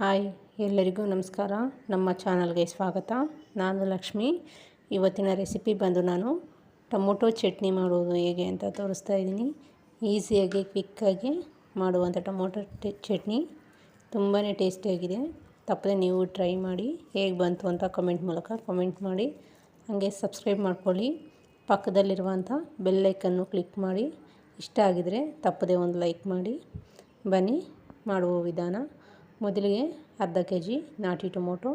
Hi, ಎಲ್ಲರಿಗೂ ನಮಸ್ಕಾರ. ನಮ್ಮ ಚಾನಲ್ಗೆ ಸ್ವಾಗತ. ನಾನು ಲಕ್ಷ್ಮಿ. ಇವತ್ತಿನ ರೆಸಿಪಿ ಬಂದು ನಾನು ಟೊಮೊಟೊ ಚಟ್ನಿ ಮಾಡುವುದು ಹೇಗೆ ಅಂತ ತೋರಿಸ್ತಾ ಇದ್ದೀನಿ. ಈಸಿಯಾಗಿ ಕ್ವಿಕ್ಕಾಗಿ ಮಾಡುವಂಥ ಟೊಮೊಟೊ ಚಟ್ನಿ ತುಂಬಾ ಟೇಸ್ಟಿಯಾಗಿದೆ. ತಪ್ಪದೆ ನೀವು ಟ್ರೈ ಮಾಡಿ, ಹೇಗೆ ಬಂತು ಅಂತ ಕಮೆಂಟ್ ಮೂಲಕ ಕಮೆಂಟ್ ಮಾಡಿ. ಹಾಗೆ ಸಬ್ಸ್ಕ್ರೈಬ್ ಮಾಡ್ಕೊಳ್ಳಿ. ಪಕ್ಕದಲ್ಲಿರುವಂಥ ಬೆಲ್ ಐಕನ್ನು ಕ್ಲಿಕ್ ಮಾಡಿ. ಇಷ್ಟ ಆಗಿದರೆ ತಪ್ಪದೆ ಒಂದು ಲೈಕ್ ಮಾಡಿ. ಬನ್ನಿ ಮಾಡುವ ವಿಧಾನ. ಮೊದಲಿಗೆ ಅರ್ಧ ಕೆಜಿ ನಾಟಿ ಟೊಮೊಟೊ,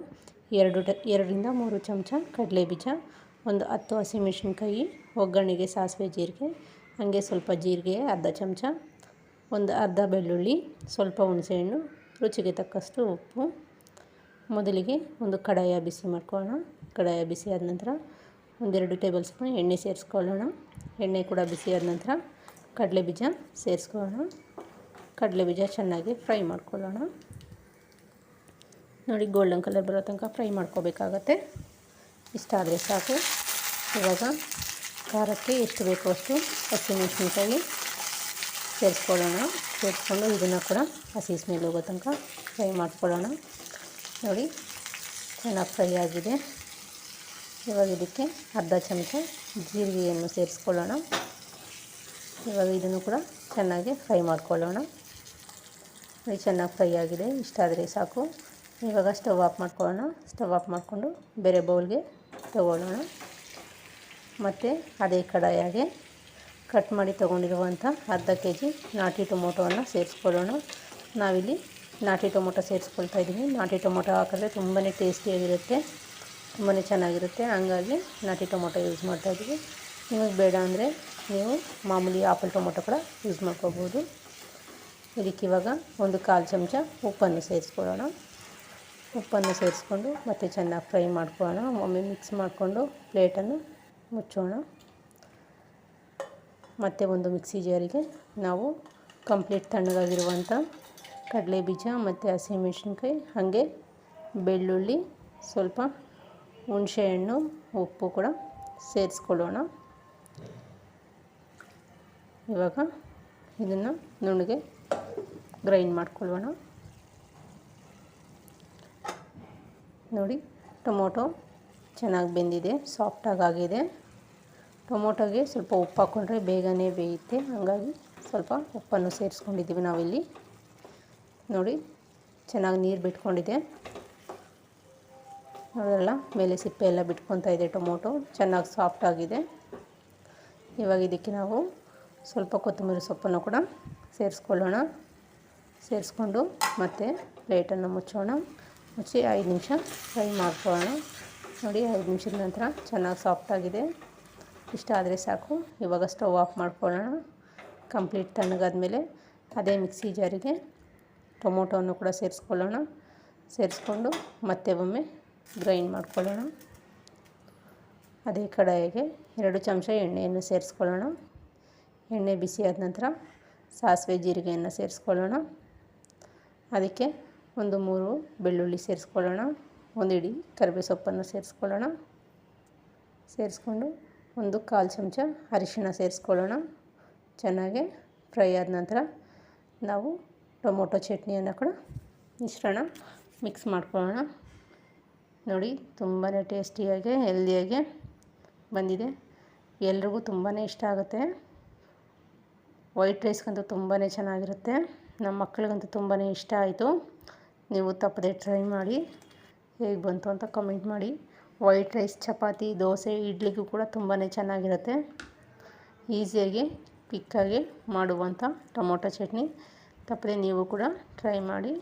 2ರಿಂದ 3 ಚಮಚ ಕಡಲೆಬೀಜ, ಒಂದು 10 ಹಸಿಮೆಣಸಿನ್ಕಾಯಿ, ಒಗ್ಗರಣೆಗೆ ಸಾಸಿವೆ ಜೀರಿಗೆ, ಹಾಗೆ ಸ್ವಲ್ಪ ಜೀರಿಗೆ ಅರ್ಧ ಚಮಚ, ಒಂದು ಅರ್ಧ ಬೆಳ್ಳುಳ್ಳಿ, ಸ್ವಲ್ಪ ಹುಣಸೆಹಣ್ಣು, ರುಚಿಗೆ ತಕ್ಕಷ್ಟು ಉಪ್ಪು. ಮೊದಲಿಗೆ ಒಂದು ಕಡಾಯ ಬಿಸಿ ಮಾಡ್ಕೊಳ್ಳೋಣ. ಕಡಾಯ ಬಿಸಿ ಆದ ನಂತರ 1-2 ಟೇಬಲ್ ಸ್ಪೂನ್ ಎಣ್ಣೆ ಸೇರಿಸ್ಕೊಳ್ಳೋಣ. ಎಣ್ಣೆ ಕೂಡ ಬಿಸಿ ಆದ ನಂತರ ಕಡಲೆಬೀಜ ಸೇರಿಸ್ಕೊಳ್ಳೋಣ. ಕಡಲೆಬೀಜ ಚೆನ್ನಾಗಿ ಫ್ರೈ ಮಾಡ್ಕೊಳ್ಳೋಣ. ನೋಡಿ, ಗೋಲ್ಡನ್ ಕಲರ್ ಬರೋ ತನಕ ಫ್ರೈ ಮಾಡ್ಕೋಬೇಕಾಗತ್ತೆ. ಇಷ್ಟ ಆದರೆ ಸಾಕು. ಇವಾಗ ಖಾರಕ್ಕೆ ಎಷ್ಟು ಬೇಕೋ ಅಷ್ಟು ಹಸಿಮೆಣಸಿನ್ಕಾಯಿ ಸೇರಿಸ್ಕೊಳ್ಳೋಣ. ಸೇರಿಸ್ಕೊಂಡು ಇದನ್ನು ಕೂಡ ಹಸಿ ಸ್ಮೆಲ್ ಹೋಗೋ ತನಕ ಫ್ರೈ ಮಾಡ್ಕೊಳ್ಳೋಣ. ನೋಡಿ, ಚೆನ್ನಾಗಿ ಫ್ರೈ ಆಗಿದೆ. ಇವಾಗ ಇದಕ್ಕೆ ಅರ್ಧ ಚಮಚ ಜೀರಿಗೆಯನ್ನು ಸೇರಿಸ್ಕೊಳ್ಳೋಣ. ಇವಾಗ ಇದನ್ನು ಕೂಡ ಚೆನ್ನಾಗಿ ಫ್ರೈ ಮಾಡ್ಕೊಳ್ಳೋಣ. ನೋಡಿ, ಚೆನ್ನಾಗಿ ಫ್ರೈ ಆಗಿದೆ. ಇಷ್ಟ ಆದರೆ ಸಾಕು. ಇವಾಗ ಸ್ಟವ್ ಆಫ್ ಮಾಡ್ಕೊಳ್ಳೋಣ. ಸ್ಟವ್ ಆಫ್ ಮಾಡಿಕೊಂಡು ಬೇರೆ ಬೌಲ್ಗೆ ತಗೊಳ್ಳೋಣ. ಮತ್ತು ಅದೇ ಕಡಾಯಿಗೆ ಕಟ್ ಮಾಡಿ ತೊಗೊಂಡಿರುವಂಥ ಅರ್ಧ ಕೆಜಿ ನಾಟಿ ಟೊಮೊಟೊವನ್ನು ಸೇರಿಸ್ಕೊಳ್ಳೋಣ. ನಾವಿಲ್ಲಿ ನಾಟಿ ಟೊಮೊಟೊ ಸೇರಿಸ್ಕೊಳ್ತಾ ಇದ್ದೀವಿ. ನಾಟಿ ಟೊಮೊಟೊ ಹಾಕಿದ್ರೆ ತುಂಬಾ ಟೇಸ್ಟಿಯಾಗಿರುತ್ತೆ, ತುಂಬಾ ಚೆನ್ನಾಗಿರುತ್ತೆ. ಹಂಗಾಗಿ ನಾಟಿ ಟೊಮೊಟೊ ಯೂಸ್ ಮಾಡ್ತಾಯಿದ್ದೀವಿ. ನಿಮಗೆ ಬೇಡ ಅಂದರೆ ನೀವು ಮಾಮೂಲಿ ಆಪಲ್ ಟೊಮೊಟೊ ಕೂಡ ಯೂಸ್ ಮಾಡ್ಕೋಬೋದು. ಇದಕ್ಕಿವಾಗ 1/4 ಚಮಚ ಉಪ್ಪನ್ನು ಸೇರಿಸ್ಕೊಳ್ಳೋಣ. ಉಪ್ಪನ್ನು ಸೇರಿಸ್ಕೊಂಡು ಮತ್ತೆ ಚೆನ್ನಾಗಿ ಫ್ರೈ ಮಾಡ್ಕೊಳ್ಳೋಣ. ಒಮ್ಮೆ ಮಿಕ್ಸ್ ಮಾಡಿಕೊಂಡು ಪ್ಲೇಟನ್ನು ಮುಚ್ಚೋಣ. ಮತ್ತು ಒಂದು ಮಿಕ್ಸಿ ಜಾರಿಗೆ ನಾವು ಕಂಪ್ಲೀಟ್ ತಣ್ಣಗಾಗಿರುವಂಥ ಕಡಲೆಬೀಜ ಮತ್ತು ಹಸಿಮೆಣಸಿನ್ಕಾಯಿ, ಹಾಗೆ ಬೆಳ್ಳುಳ್ಳಿ, ಸ್ವಲ್ಪ ಹುಣಸೆಹಣ್ಣು, ಉಪ್ಪು ಕೂಡ ಸೇರಿಸ್ಕೊಳ್ಳೋಣ. ಇವಾಗ ಇದನ್ನು ನುಣ್ಣಗೆ ಗ್ರೈಂಡ್ ಮಾಡ್ಕೊಳ್ಳೋಣ. ನೋಡಿ, ಟೊಮೊಟೊ ಚೆನ್ನಾಗಿ ಬೆಂದಿದೆ, ಸಾಫ್ಟಾಗಿದೆ. ಟೊಮೊಟೊಗೆ ಸ್ವಲ್ಪ ಉಪ್ಪು ಹಾಕ್ಕೊಂಡ್ರೆ ಬೇಗನೆ ಬೇಯುತ್ತೆ. ಹಾಗಾಗಿ ಸ್ವಲ್ಪ ಉಪ್ಪನ್ನು ಸೇರಿಸ್ಕೊಂಡಿದ್ದೀವಿ ನಾವಿಲ್ಲಿ. ನೋಡಿ, ಚೆನ್ನಾಗಿ ನೀರು ಬಿಟ್ಕೊಂಡಿದೆ. ನೋಡಲ್ಲ, ಮೇಲೆ ಸಿಪ್ಪೆ ಎಲ್ಲ ಬಿಟ್ಕೊತಾ ಇದೆ. ಟೊಮೊಟೊ ಚೆನ್ನಾಗಿ ಸಾಫ್ಟಾಗಿದೆ. ಇವಾಗ ಇದಕ್ಕೆ ನಾವು ಸ್ವಲ್ಪ ಕೊತ್ತಂಬರಿ ಸೊಪ್ಪನ್ನು ಕೂಡ ಸೇರಿಸ್ಕೊಳ್ಳೋಣ. ಸೇರಿಸ್ಕೊಂಡು ಮತ್ತೆ ಪ್ಲೇಟನ್ನು ಮುಚ್ಚೋಣ. ಮುಚ್ಚಿ 5 ನಿಮಿಷ ಫ್ರೈ ಮಾಡ್ಕೊಳ್ಳೋಣ. ನೋಡಿ, 5 ನಿಮಿಷದ ನಂತರ ಚೆನ್ನಾಗಿ ಸಾಫ್ಟಾಗಿದೆ. ಇಷ್ಟ ಆದರೆ ಸಾಕು. ಇವಾಗ ಸ್ಟವ್ ಆಫ್ ಮಾಡ್ಕೊಳ್ಳೋಣ. ಕಂಪ್ಲೀಟ್ ತಣ್ಣಗಾದ್ಮೇಲೆ ಅದೇ ಮಿಕ್ಸಿ ಜಾರಿಗೆ ಟೊಮೊಟೊವನ್ನು ಕೂಡ ಸೇರಿಸ್ಕೊಳ್ಳೋಣ. ಸೇರಿಸ್ಕೊಂಡು ಮತ್ತೆ ಒಮ್ಮೆ ಗ್ರೈಂಡ್ ಮಾಡ್ಕೊಳ್ಳೋಣ. ಅದೇ ಕಡಾಯಿಗೆ 2 ಚಮಚ ಎಣ್ಣೆಯನ್ನು ಸೇರಿಸ್ಕೊಳ್ಳೋಣ. ಎಣ್ಣೆ ಬಿಸಿ ಆದ ನಂತರ ಸಾಸಿವೆ ಜೀರಿಗೆಯನ್ನು ಸೇರಿಸ್ಕೊಳ್ಳೋಣ. ಅದಕ್ಕೆ 1-3 ಬೆಳ್ಳುಳ್ಳಿ ಸೇರಿಸ್ಕೊಳ್ಳೋಣ. 1 ಹಿಡಿ ಕರಿಬೇವು ಸೊಪ್ಪನ್ನು ಸೇರಿಸ್ಕೊಳ್ಳೋಣ. ಸೇರಿಸ್ಕೊಂಡು 1/4 ಚಮಚ ಅರಿಶಿಣ ಸೇರಿಸ್ಕೊಳ್ಳೋಣ. ಚೆನ್ನಾಗಿ ಫ್ರೈ ಆದ ನಂತರ ನಾವು ಟೊಮೊಟೊ ಚಟ್ನಿಯನ್ನು ಕೂಡ ಮಿಶ್ರಣ ಮಿಕ್ಸ್ ಮಾಡ್ಕೊಳ್ಳೋಣ. ನೋಡಿ, ತುಂಬಾ ಟೇಸ್ಟಿಯಾಗಿ ಹೆಲ್ದಿಯಾಗಿ ಬಂದಿದೆ. ಎಲ್ರಿಗೂ ತುಂಬಾ ಇಷ್ಟ ಆಗುತ್ತೆ. ವೈಟ್ ರೈಸ್ಗಂತೂ ತುಂಬಾ ಚೆನ್ನಾಗಿರುತ್ತೆ. ನಮ್ಮ ಮಕ್ಕಳಿಗಂತೂ ತುಂಬಾ ಇಷ್ಟ ಆಯಿತು. ನೀವು ತಪ್ಪದೆ ಟ್ರೈ ಮಾಡಿ, ಹೇಗೆ ಬಂತು ಅಂತ ಕಮೆಂಟ್ ಮಾಡಿ. ವೈಟ್ ರೈಸ್, ಚಪಾತಿ, ದೋಸೆ, ಇಡ್ಲಿಗೂ ಕೂಡ ತುಂಬಾ ಚೆನ್ನಾಗಿರುತ್ತೆ. ಈಸಿಯಾಗಿ ಕ್ವಿಕ್ಕಾಗಿ ಮಾಡುವಂಥ ಟೊಮೊಟೊ ಚಟ್ನಿ. ತಪ್ಪದೆ ನೀವು ಕೂಡ ಟ್ರೈ ಮಾಡಿ.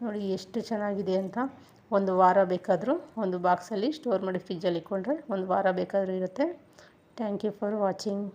ನೋಡಿ ಎಷ್ಟು ಚೆನ್ನಾಗಿದೆ ಅಂತ. 1 ವಾರ ಬೇಕಾದರೂ ಒಂದು ಬಾಕ್ಸಲ್ಲಿ ಸ್ಟೋರ್ ಮಾಡಿ ಫ್ರಿಜ್ಜಲ್ಲಿ ಇಟ್ಕೊಂಡ್ರೆ 1 ವಾರ ಬೇಕಾದರೂ ಇರುತ್ತೆ. Thank you for watching.